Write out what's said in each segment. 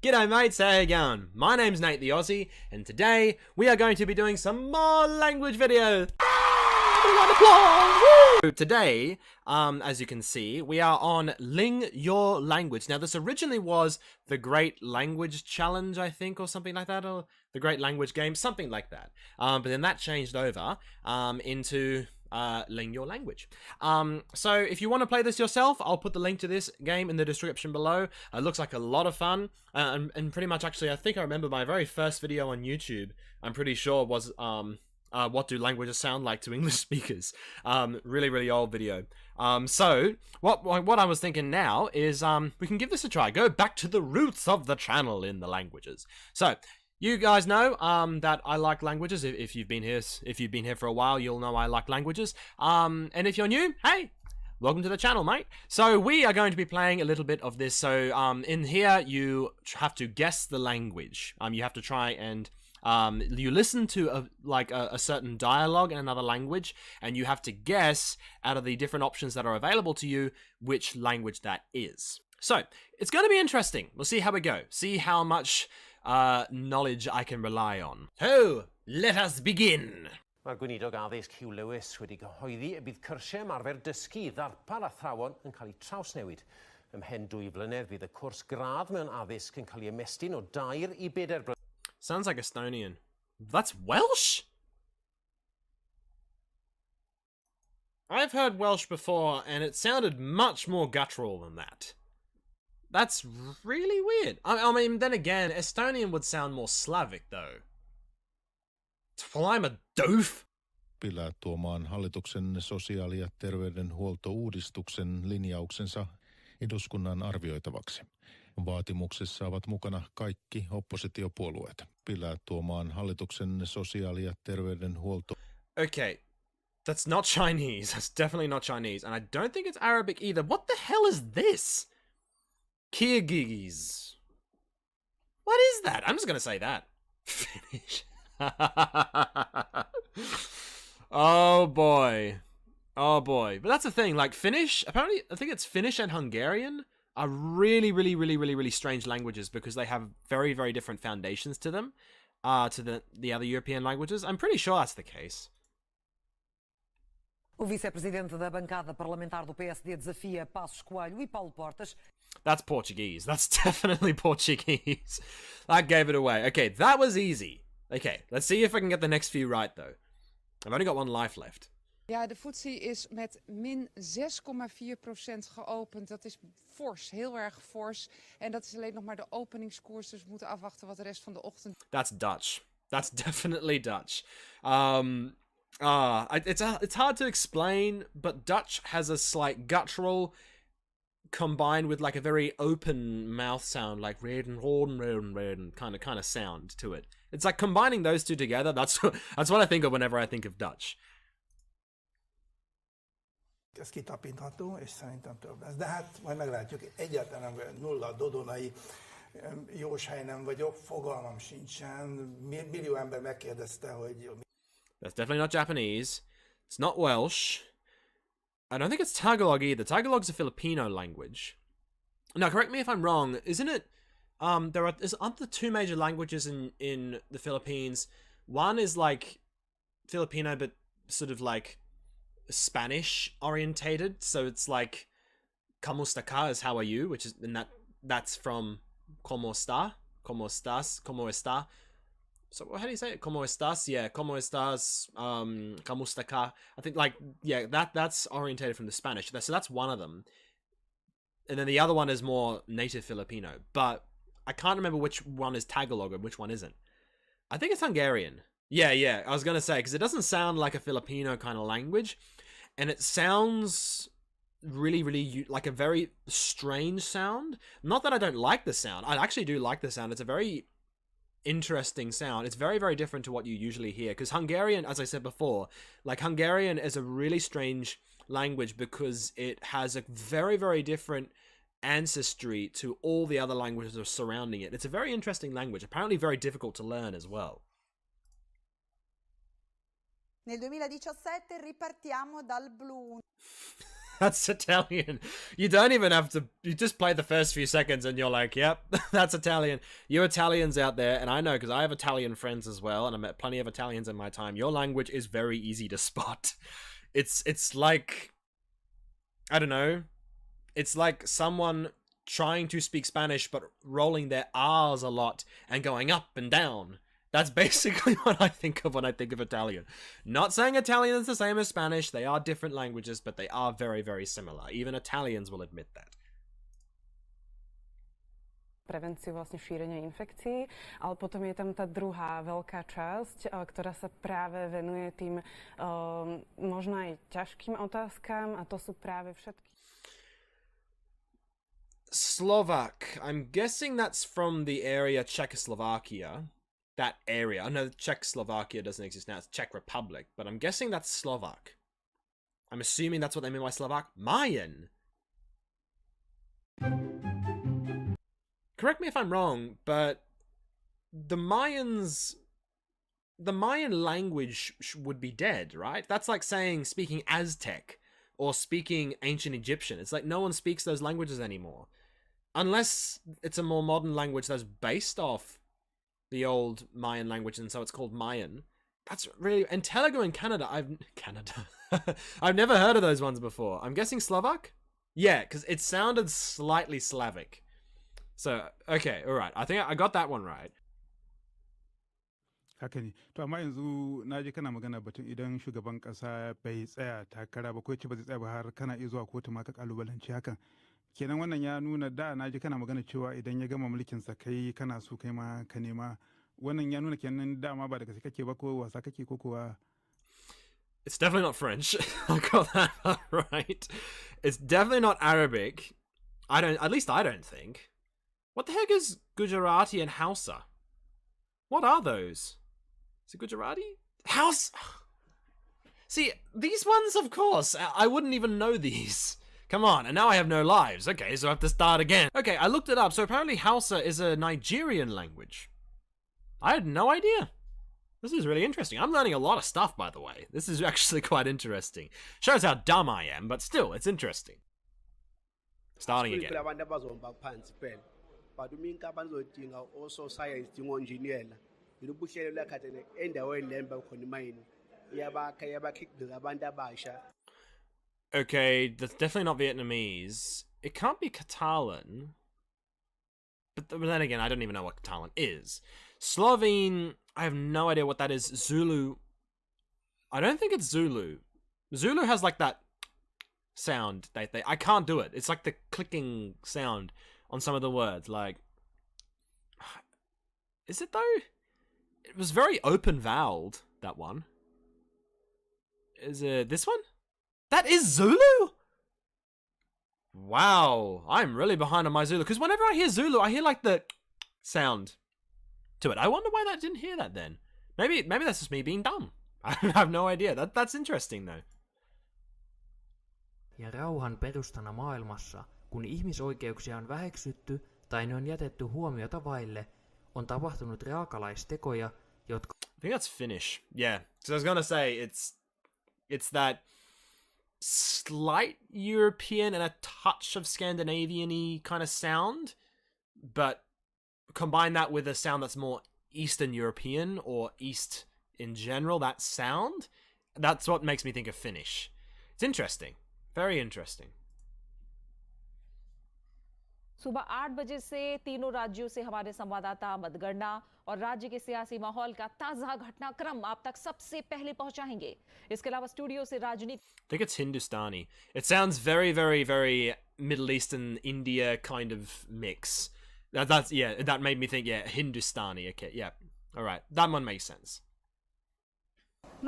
G'day mates, how you going? My name's Nate the Aussie, and today we are going to be doing some more language videos. Today, as you can see, we are on LingYourLanguage. Now, this originally was the Great Language Challenge, I think, or something like that, or the Great Language Game, something like that. But then that changed over into LingYourLanguage. So if you want to play this yourself, I'll put the link to this game in the description below. It looks like a lot of fun, and pretty much, actually, I think I remember my very first video on YouTube, I'm pretty sure, was what do languages sound like to English speakers. Really old video. So what I was thinking now is we can give this a try. Go back to the roots of the channel in the languages. So you guys know that I like languages. If you've been here for a while, you'll know I like languages. And if you're new, hey, welcome to the channel, mate. So we are going to be playing a little bit of this. So in here, you have to guess the language. You have to try and you listen to a certain dialogue in another language, and you have to guess out of the different options that are available to you which language that is. So it's going to be interesting. We'll see how we go. See how much knowledge I can rely on. So let us begin. Mae'r gweinidog addysg Hugh Lewis wedi gyhoeddi y bydd cyrsiau ymarfer dysgu ddarpar athrawon yn cael eu trawsnewid. Ymhen 2 flynedd bydd y cwrs gradd mewn addysg yn cael ei ymestyn o 2 i 4 blynedd. Sounds like Estonian. That's Welsh? I've heard Welsh before, and it sounded much more guttural than that. That's really weird. I mean, then again, Estonian would sound more Slavic, though. Well, I'm a doof. Pillä tuomaan hallituksen sosiaali- ja terveydenhuoltouudistuksen linjauksensa eduskunnan arvioitavaksi. Vaatimuksessa ovat mukana kaikki oppositiopuolueet. Pillä tuomaan hallituksen sosiaali- ja terveydenhuolto. Okay, that's not Chinese. That's definitely not Chinese, and I don't think it's Arabic either. What the hell is this? Kyrgyz. What is that? I'm just gonna say that. Finnish. Oh boy. Oh boy. But that's the thing, like Finnish, apparently, I think it's Finnish and Hungarian are really strange languages because they have very different foundations to them, to the other European languages. I'm pretty sure that's the case. O vice-presidente da bancada parlamentar do PSD desafia Passos Coelho e Paulo Portas. That's Portuguese. That's definitely Portuguese. That gave it away. Okay, that was easy. Okay, let's see if I can get the next few right, though. I've only got 1 life left. Ja, de FTSE is met min 6,4% geopend. Dat is fors, heel erg fors. En dat is alleen nog maar de openingskoers, dus we moeten afwachten wat de rest van de ochtend... That's Dutch. That's definitely Dutch. It's hard to explain, but Dutch has a slight guttural combined with like a very open mouth sound, like reden kind of sound to it. It's like combining those two together. That's what I think of whenever I think of Dutch. Ez kitapintható, és szerintem több lesz. De hát majd meglátjuk, egyáltalán nem nulla dodonai, jós hely nem vagyok, fogalmam sincsen, millió ember megkérdezte, hogy... That's definitely not Japanese. It's not Welsh. I don't think it's Tagalog either. Tagalog's a Filipino language. Now, correct me if I'm wrong, isn't it? Aren't the 2 major languages in the Philippines? One is like Filipino, but sort of like Spanish orientated, so it's like "Kamusta ka" is "How are you," which is that's from "Cómo está," "Cómo estás," "Cómo está." So how do you say it? "Cómo estás"? Yeah, "Cómo estás," "Kamusta ka." I think that's orientated from the Spanish. So that's one of them, and then the other one is more native Filipino, but I can't remember which one is Tagalog and which one isn't. I think it's Hungarian. Yeah, I was gonna say, because it doesn't sound like a Filipino kind of language, and it sounds really like a very strange sound. Not that I don't like the sound. I actually do like the sound. It's a very interesting sound. It's very different to what you usually hear, because Hungarian, as I said before, like Hungarian is a really strange language because it has a very different ancestry to all the other languages surrounding it. It's a very interesting language, apparently very difficult to learn as well. Nel 2017 ripartiamo dal blu. That's Italian. You don't even have to, you just play the first few seconds and you're like, yep, that's Italian. You Italians out there, and I know because I have Italian friends as well, and I met plenty of Italians in my time. Your language is very easy to spot. It's like, I don't know, it's like someone trying to speak Spanish but rolling their R's a lot and going up and down. That's basically what I think of when I think of Italian. Not saying Italian is the same as Spanish. They are different languages, but they are very, very similar. Even Italians will admit that. Prevenciu vlastne šírenia infekcií, ale potom je tam tá druhá veľká časť, ktorá sa práve venuje tým možno aj ťažkým otázkam, a to sú práve všetky. Slovak. I'm guessing that's from the area Czechoslovakia. That area. I know Czechoslovakia doesn't exist now. It's Czech Republic. But I'm guessing that's Slovak. I'm assuming that's what they mean by Slovak. Mayan. Correct me if I'm wrong, but the Mayan language would be dead, right? That's like saying speaking Aztec or speaking ancient Egyptian. It's like no one speaks those languages anymore. Unless it's a more modern language that's based off the old Mayan language, and so it's called Mayan. That's really... And Telugu in Canada, I've never heard of those ones before. I'm guessing Slovak? Yeah, because it sounded slightly Slavic. So, okay, alright. I think I got that one right. Haka ne. To amma yanzu na ji kana magana batun idan shugaban kasa bai tsaya takara ba ko ce ba zai tsaya ba har kana iya zuwa kotu ma ka kalubalanci hakan. Kenan wannan ya nuna da na ji kana magana cewa idan ya gama mulkin sa kai kana so kai ma ka nema. Wannan ya nuna kenan dama ba daga sai kake ba ko wasa kake ko kuwa. It's definitely not French. I got that right. It's definitely not Arabic. At least I don't think. What the heck is Gujarati and Hausa? What are those? Is it Gujarati? House? See, these ones, of course. I wouldn't even know these. Come on, and now I have no lives. Okay, so I have to start again. Okay, I looked it up. So apparently Hausa is a Nigerian language. I had no idea. This is really interesting. I'm learning a lot of stuff, by the way. This is actually quite interesting. Shows how dumb I am, but still, it's interesting. Starting again. Also science engineer Okay, that's definitely not Vietnamese. It can't be Catalan. But then again, I don't even know what Catalan is. Slovene, I have no idea what that is. Zulu, I don't think it's Zulu. Zulu has like that sound. I can't do it. It's like the clicking sound on some of the words. Like, is it though? It was very open voweled, that one. Is it this one? That is Zulu? Wow, I'm really behind on my Zulu. Because whenever I hear Zulu, I hear like the sound to it. I wonder why I didn't hear that then. Maybe that's just me being dumb. I have no idea. That's interesting though. Ja rauhan perustana maailmassa, kun ihmisoikeuksia on väheksytty tai ne on jätetty huomiota vaille, on tapahtunut raakalaistekoja, jotka... I think that's Finnish. Yeah. So I was gonna say it's that slight European and a touch of Scandinavian-y kind of sound, but combine that with a sound that's more Eastern European or East in general, that sound, that's what makes me think of Finnish. It's interesting. Very interesting. सुबह 8 बजे से तीनों राज्यों से हमारे संवाददाता मतगणना और राज्य के सियासी माहौल का ताजा घटनाक्रम आप तक सबसे पहले पहुंचाएंगे. इसके अलावा स्टूडियो से राजनीति. I think it's Hindustani. It sounds very, very, very Middle Eastern India kind of mix. That made me think, Hindustani. Okay, yeah. All right. That one makes sense.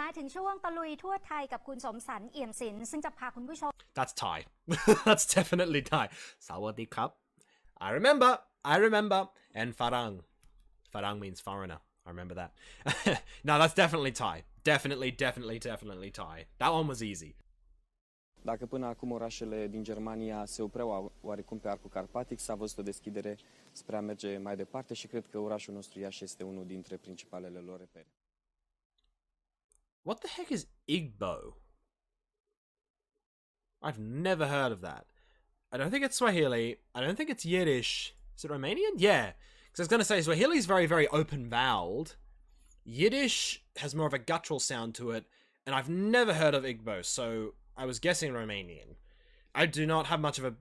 มาถึงช่วงตะลุยทั่วไทยกับคุณสมสันเอี่ยมศิลป์ซึ่งจะพาคุณผู้ชม That's Thai. That's definitely Thai. Sawadee krap. I remember. And Farang. Farang means foreigner. I remember that. No, that's definitely Thai. Definitely Thai. That one was easy. Dacă până acum orașele din Germania se opreau oarecum pe arcul carpatic, s-a văzut o deschidere spre a merge mai departe și cred că orașul nostru Iași este unul dintre principalele lor repere. What the heck is Igbo? I've never heard of that. I don't think it's Swahili. I don't think it's Yiddish. Is it Romanian? Yeah. Because I was going to say Swahili's very, very open-voweled. Yiddish has more of a guttural sound to it. And I've never heard of Igbo, so I was guessing Romanian. I do not have much of a...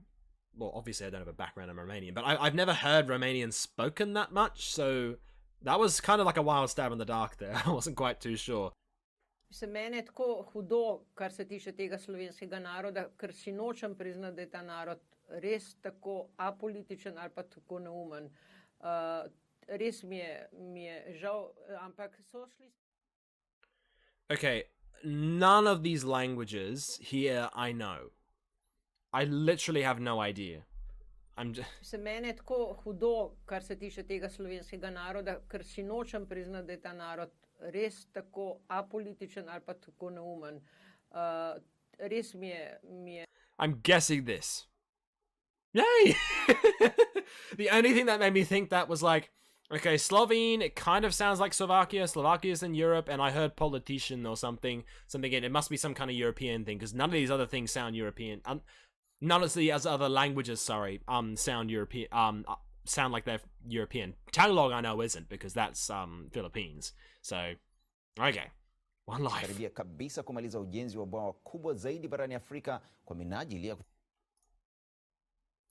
Well, obviously I don't have a background in Romanian, but I've never heard Romanian spoken that much, so that was kind of like a wild stab in the dark there. I wasn't quite too sure. Se meni je tako hudo, kar se tiče tega slovenskega naroda, ker si nočem priznati, da je ta narod res tako apolitičen ali pa tako neumen. Res mi je žal, ampak so šli... Okay, none of these languages here I know. I literally have no idea. Se meni je tako hudo, kar se tiče tega slovenskega naroda, ker si nočem priznati, da je ta narod res tako apolitičen ali pa tako neumen. Res mi je... I'm guessing this. Yay! The only thing that made me think that was like, okay, Slovene, it kind of sounds like Slovakia. Slovakia's in Europe, and I heard politician or something. It must be some kind of European thing, because none of these other things sound European. None of the other languages, sound European. Sound like they're European. Tagalog I know isn't, because that's Philippines. So, okay. One life. Karibia kabisa kumaliza ujenzi wa bwawa kubwa zaidi barani Afrika kwa minajili ya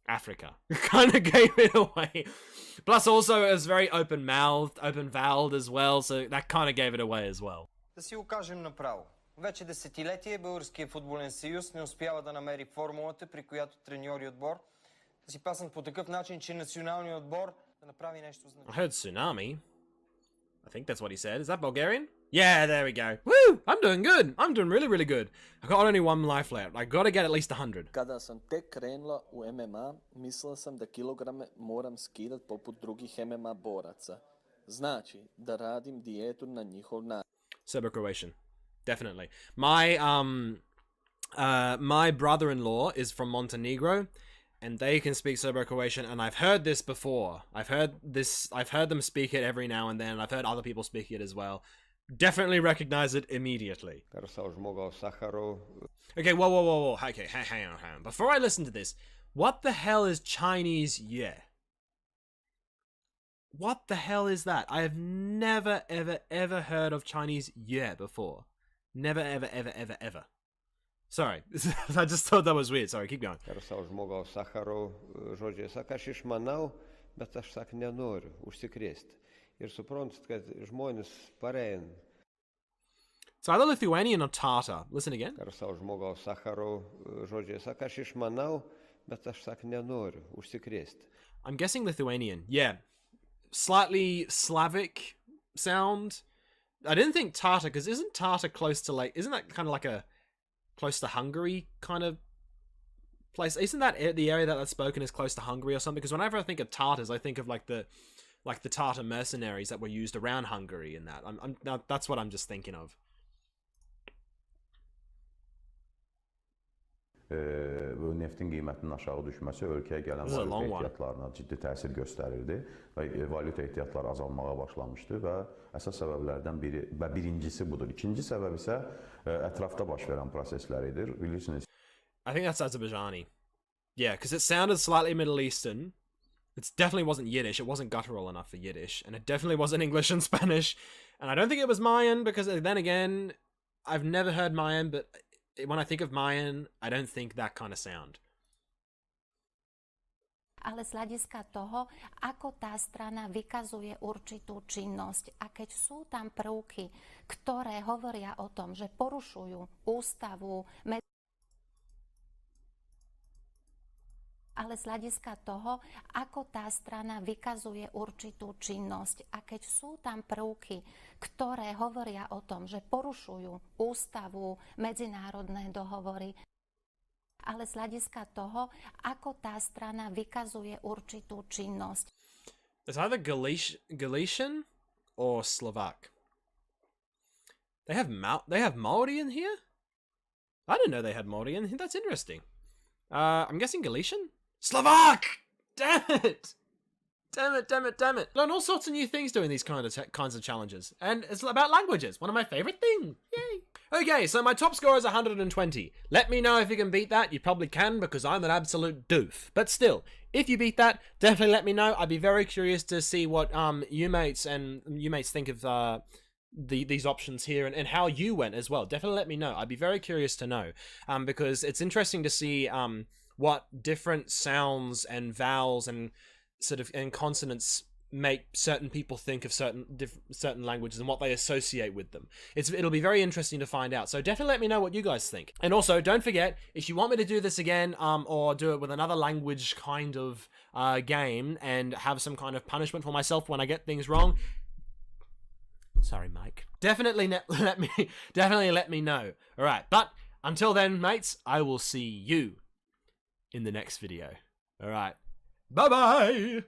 Africa. Kind of gave it away. Plus also it was very open-mouthed, open-voweled as well, so that kind of gave it away as well. Да си го кажем направо. Вече десетилетие Българския футболен съюз не успява да намери формулата, при която треньор и отбор да си паснат по такъв начин, че националният отбор да направи нещо значително. I heard tsunami. I think that's what he said. Is that Bulgarian? Yeah, there we go. Woo! I'm doing good. I'm doing really, really good. I got only one life left. I got to get at least 100. Kada sam tek krenula u MMA, mislila sam da kilograme moram skidat poput drugih MMA boraca. Znači, da radim dijetu na njihov način. Serbo-Croatian. Definitely. My brother-in-law is from Montenegro, and they can speak Serbo-Croatian, and I've heard this before. I've heard them speak it every now and then, and I've heard other people speak it as well. Definitely recognize it immediately. Okay, whoa. Okay, hang on. Before I listen to this, what the hell is Chinese yeah? What the hell is that? I have never, ever heard of Chinese yeah before. Never, ever. Sorry, I just thought that was weird. Sorry, keep going. It's either Lithuanian or Tatar. Listen again. I'm guessing Lithuanian. Yeah. Slightly Slavic sound. I didn't think Tatar, because isn't Tatar close to like... Isn't that kind of like a... Close to Hungary kind of place? Isn't that the area that's spoken is close to Hungary or something? Because whenever I think of Tatars, I think of like the Tatar mercenaries that were used around Hungary and that. That's what I'm just thinking of. Bu neftin qiymətinin aşağı düşməsi ölkəyə gələn valyuta ehtiyatlarına ciddi təsir göstərirdi və valyuta ehtiyatları azalmağa başlamışdı və əsas səbəblərdən biri və birincisi budur. İkinci səbəb isə ətrafda baş verən prosesləridir. Bilirsiniz. I think that's Azerbaijani. Yeah, because it sounded slightly Middle Eastern. It definitely wasn't Yiddish. It wasn't guttural enough for Yiddish, and it definitely wasn't English and Spanish. And I don't think it was Mayan, because then again, I've never heard Mayan, but when I think of Mayan, I don't think that kind of sound. Ale z hľadiska toho, ako tá strana vykazuje určitú činnosť a keď sú tam prvky, ktoré hovoria o tom, že porušujú ústavu, ale z hľadiska toho, ako tá strana vykazuje určitú činnosť a keď sú tam prvky, ktoré hovoria o tom, že porušujú ústavu, medzinárodné dohovory, ale z hľadiska toho, ako tá strana vykazuje určitú činnosť. It's either Galician or Slovak. They have Maori in here? I didn't know they had Maori in here. That's interesting. I'm guessing Galician? Slovak! Damn it! Damn it. Learn all sorts of new things doing these kinds of challenges. And it's about languages. One of my favorite things. Yay! Okay, so my top score is 120. Let me know if you can beat that. You probably can, because I'm an absolute doof. But still, if you beat that, definitely let me know. I'd be very curious to see what you mates think of these options here, and how you went as well. Definitely let me know. I'd be very curious to know, because it's interesting to see what different sounds and vowels and consonants make certain people think of certain languages and what they associate with them. It'll be very interesting to find out. So definitely let me know what you guys think. And also, don't forget, if you want me to do this again, or do it with another language kind of game and have some kind of punishment for myself when I get things wrong, sorry, Mike. Definitely let me know. All right, but until then, mates, I will see you in the next video. All right, bye bye.